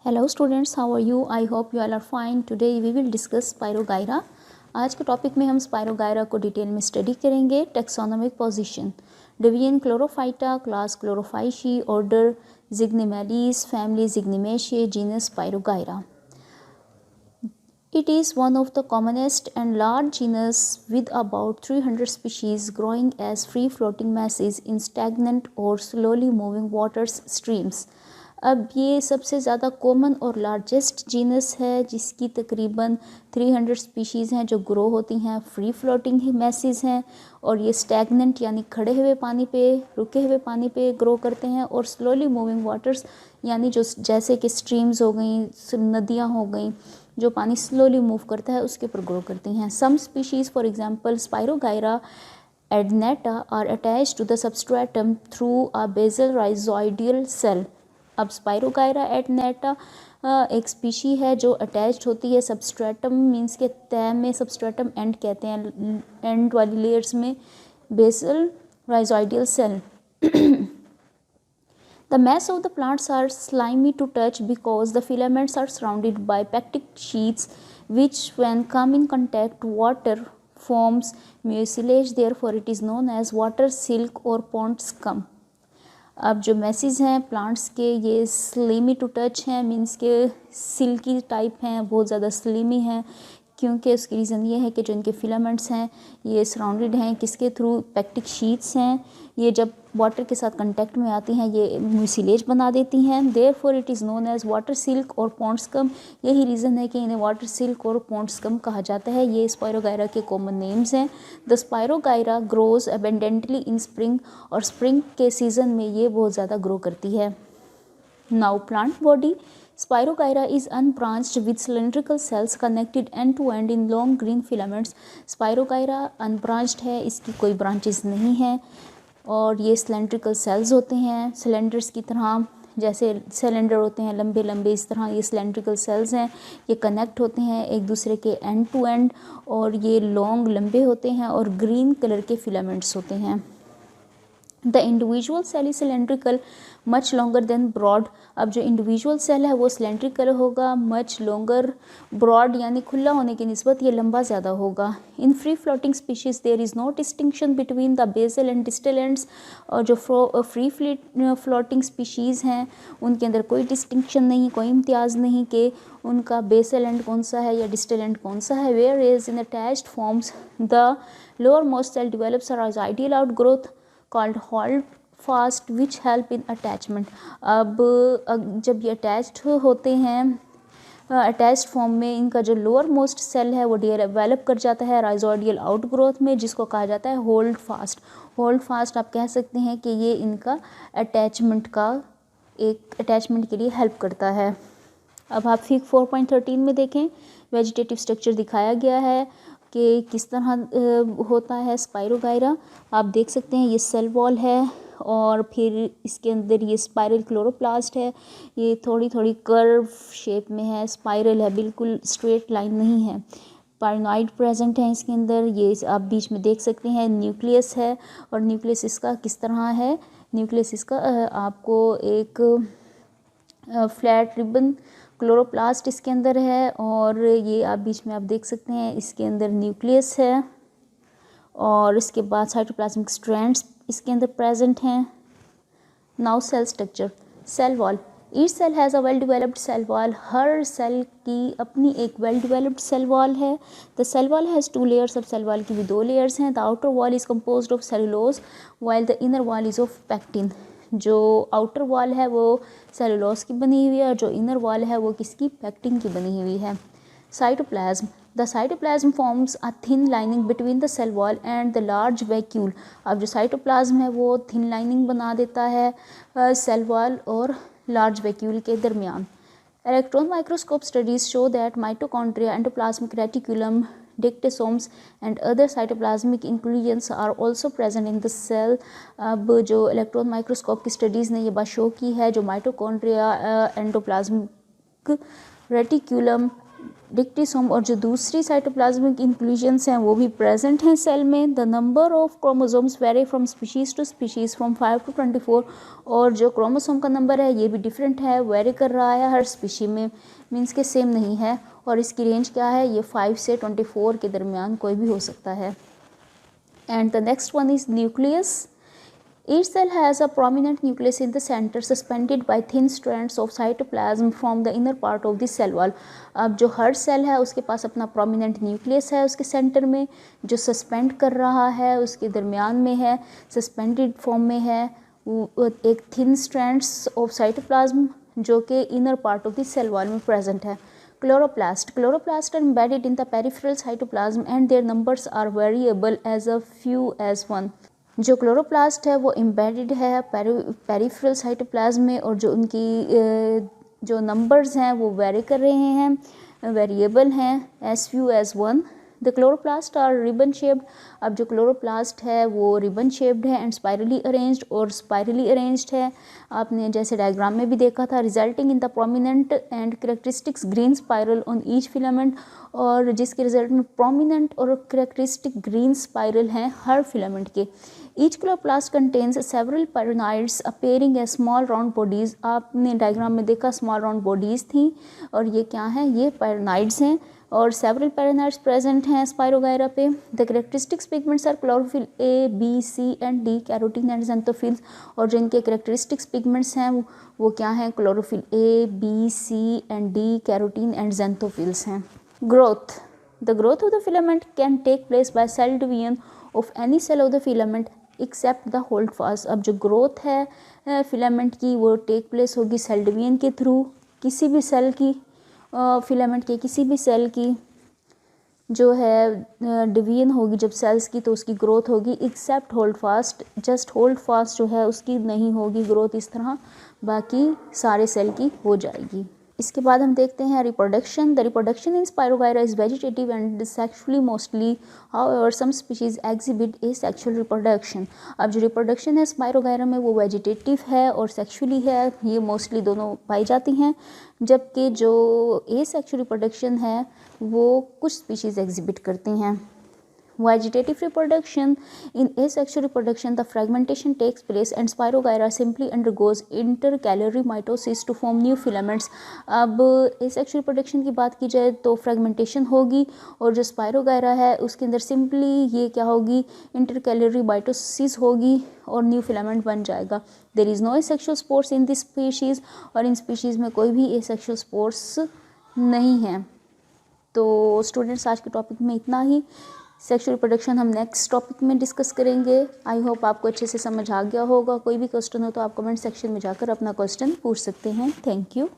Hello students, how are you? I hope you all are fine. Today we will discuss spirogyra. आज के topic में हम spirogyra को detail में study करेंगे. Taxonomic position, division Chlorophyta, class Chlorophyceae, order Zygnematales, family Zygnemataceae, genus Spirogyra. It is one of the commonest and large genus with about 300 species growing as free-floating masses in stagnant or slowly moving water streams. अब ये सबसे ज़्यादा common और largest genus है जिसकी तकरीबन 300 species हैं जो ग्रो होती हैं, फ्री फ्लोटिंग मैसेज हैं और ये स्टैगनेंट यानी खड़े हुए पानी पे, रुके हुए पानी पे ग्रो करते हैं और स्लोली मूविंग वाटर्स यानी जो जैसे कि स्ट्रीम्स हो गई, नदियाँ हो गई, जो पानी स्लोली मूव करता है उसके ऊपर ग्रो करती हैं. Some species for example Spirogyra adnata are attached to the substratum through a basal rhizoidal cell. अब स्पायरोगायरा एडनेटा एक स्पीशी है जो अटैच्ड होती है सबस्ट्रेटम, मीन्स के तह में, सबस्ट्रेटम एंड कहते हैं एंड वाली लेयर्स में, basal rhizoidal cell. The mass of the plants are slimy to touch because the filaments are surrounded by pectic sheaths which when come in contact water forms mucilage. Therefore it is known as water silk or pond scum. अब जो message हैं plants के ये slimy to touch हैं, means के silky type हैं, बहुत ज़्यादा स्लीमी हैं क्योंकि उसकी रीज़न ये है कि जो इनके फिलामेंट्स हैं ये सराउंडेड हैं किसके थ्रू, पेक्टिक शीट्स हैं. ये जब वाटर के साथ कांटेक्ट में आती हैं ये म्यूसिलेज बना देती हैं. Therefore it is known as water silk और पॉन्ड स्कम. यही रीज़न है कि इन्हें वाटर सिल्क और पॉन्ड स्कम कहा जाता है. ये स्पायरोगायरा के कॉमन नेम्स हैं. The spirogyra grows abundantly in spring और स्प्रिंग के सीज़न में ये बहुत ज़्यादा ग्रो करती है. Now plant body. Spirogyra is unbranched with cylindrical cells connected end to end in long green filaments. Spirogyra unbranched है, इसकी कोई branches नहीं है और ये cylindrical cells होते हैं, cylinders की तरह, जैसे सिलेंडर होते हैं लंबे लंबे, इस तरह ये cylindrical cells हैं. ये कनेक्ट होते हैं एक दूसरे के एंड टू एंड और ये लॉन्ग लंबे होते हैं और ग्रीन कलर के फिलामेंट्स होते हैं. The individual cell is cylindrical much longer than broad. अब जो इंडिविजुअल सेल है वो सिलेंड्रिकल होगा, मच लॉन्गर, ब्रॉड यानी खुला होने की निस्बत ये लंबा ज़्यादा होगा. In free floating species there is no distinction between the basal and distal ends. और जो फ्री फ्लोटिंग स्पीशीज़ हैं उनके अंदर कोई डिस्टिंक्शन नहीं, कोई इम्तियाज़ नहीं कि उनका बेसल एंड कौन सा है या डिस्टल एंड कौन सा है. Where is in attached forms the lowermost cell develops a rhizoidal outgrowth called hold fast which help in attachment. अब जब ये अटैच्ड होते हैं, अटैच्ड फॉर्म में इनका जो लोअर मोस्ट सेल है वो डेवलप कर जाता है राइजोइडियल आउटग्रोथ में, जिसको कहा जाता है होल्ड फास्ट. होल्ड फास्ट आप कह सकते हैं कि ये इनका अटैचमेंट का एक अटैचमेंट के लिए हेल्प करता है. अब आप फिग 4.13 में देखें, वेजिटेटिव स्ट्रक्चर दिखाया गया है कि किस तरह होता है स्पायरोगायरा. आप देख सकते हैं ये सेल वॉल है और फिर इसके अंदर ये स्पाइरल क्लोरोप्लास्ट है. ये थोड़ी थोड़ी कर्व शेप में है, स्पाइरल है, बिल्कुल स्ट्रेट लाइन नहीं है. पाइनॉइड प्रेजेंट है इसके अंदर. ये आप बीच में देख सकते हैं न्यूक्लियस है और न्यूक्लियस इसका किस तरह है. न्यूक्लियस इसका आपको एक फ्लैट रिबन क्लोरोप्लास्ट इसके अंदर है और ये आप बीच में आप देख सकते हैं इसके अंदर न्यूक्लियस है और इसके बाद साइटोप्लाज्मिक स्ट्रैंड्स इसके अंदर प्रेजेंट हैं. Now cell structure. Cell wall. Each cell has a well developed cell wall. हर सेल की अपनी एक वेल डिवेलप्ड सेल वॉल है. The cell wall has 2 layers. अब सेल वॉल की भी 2 लेयर्स हैं. The outer wall is composed of cellulose while the inner wall is of pectin. जो आउटर वॉल है वो सेलुलोज की बनी हुई है और जो इनर वॉल है वो किसकी, पैक्टिन की बनी हुई है. Cytoplasm. The cytoplasm forms a thin lining between the cell wall and the large vacuole. अब जो साइटोप्लाज्म है वो थिन लाइनिंग बना देता है सेल वॉल और लार्ज वैक्यूल के दरमियान. Electron microscope studies show that mitochondria, endoplasmic reticulum, dictyosomes and other cytoplasmic inclusions are also present in the cell. अब जो इलेक्ट्रॉन माइक्रोस्कोप की स्टडीज़ ने ये बात शो की है जो माइटोकॉन्ड्रिया, एंडोप्लाज्मिक रेटिकुलम डिक्टिसोम और जो दूसरी साइटोप्लाज्मिक इंक्लूजन्स हैं वो भी प्रेजेंट हैं सेल में। The number of chromosomes vary from species to species from 5 to 24, और जो क्रोमोसोम का नंबर है ये भी डिफरेंट है, वेरी कर रहा है हर स्पीशी में, मीन्स के सेम नहीं है। और इसकी रेंज क्या है, ये 5 से 24 के दरमियान कोई भी हो सकता है। And the next one is nucleus. Each cell has a prominent nucleus in the center suspended by thin strands of cytoplasm from the inner part of the cell wall। अब जो हर सेल है उसके पास अपना prominent nucleus है उसके centre में, जो suspend कर रहा है उसके दरमियान में है, सस्पेंडेड फॉर्म में है, एक thin strands of cytoplasm जो कि inner part of the cell wall में present है। Chloroplast are embedded in the peripheral cytoplasm and their numbers are variable as few as 1। जो क्लोरोप्लास्ट है वो एम्बेडेड है पेरिफेरल साइटोप्लाज्म में, और जो उनकी जो नंबर्स हैं वो वेरी कर रहे हैं, वेरिएबल हैं, as few as 1। The chloroplast are ribbon shaped. अब जो क्लोरोप्लास्ट है वो रिबन शेप्ड है एंड स्पायरली अरेंज्ड, और स्पायरली अरेंज्ड है, आपने जैसे डायग्राम में भी देखा था, resulting in the prominent and characteristics green spiral on each filament, और जिसके रिजल्ट में प्रोमिनेंट और करेक्टरिस्टिक ग्रीन स्पायरल हैं हर फिलामेंट के। Each chloroplast contains several pyrenoids appearing as small round bodies. आपने डायग्राम में देखा स्मॉल राउंड बॉडीज़ थी, और ये क्या हैं, ये पैरानाइड्स हैं, और सेवरल पैरानाइड्स प्रेजेंट हैं स्पाइरोगायरा पे। The characteristics pigments are chlorophyll a, b, c and d, carotene and xanthophylls. और जो इनके करेक्टरिस्टिक्स पिगमेंट्स हैं वो क्या हैं, chlorophyll a, b, c and d, carotene and xanthophylls हैं। Growth. The growth of the filament can take place by cell division of any cell of the filament except the holdfast. अब जो growth है filament की वो take place होगी cell division के through, किसी भी सेल की, फिलामेंट के किसी भी सेल की जो है डिवीजन होगी जब सेल्स की, तो उसकी ग्रोथ होगी, except holdfast. Just holdfast जो है उसकी नहीं होगी ग्रोथ इस तरह, बाकी सारे सेल की हो जाएगी। इसके बाद हम देखते हैं reproduction. The reproduction in spirogyra is vegetative and sexually mostly, however some species exhibit asexual reproduction. अब जो रिप्रोडक्शन है स्पाइरोगायरा में वो वेजिटेटिव है और सेक्सुअली है, ये मोस्टली दोनों पाई जाती हैं, जबकि जो ए सेक्सुअल रिप्रोडक्शन है वो कुछ स्पीशीज़ एग्जिबिट करती हैं। Vegetative reproduction. In asexual reproduction, the fragmentation takes place and Spirogyra simply undergoes intercalary mitosis to form new filaments। अब asexual reproduction की बात की जाए तो fragmentation होगी, और जो Spirogyra है उसके अंदर simply ये क्या होगी, intercalary mitosis होगी और new filament बन जाएगा। There is no asexual spores in this species, और इन species में कोई भी asexual spores नहीं है। तो स्टूडेंट्स आज के टॉपिक में इतना ही। सेक्सुअल रिप्रोडक्शन हम नेक्स्ट टॉपिक में डिस्कस करेंगे। आई होप आपको अच्छे से समझ आ गया होगा। कोई भी क्वेश्चन हो तो आप कमेंट सेक्शन में जाकर अपना क्वेश्चन पूछ सकते हैं। Thank you.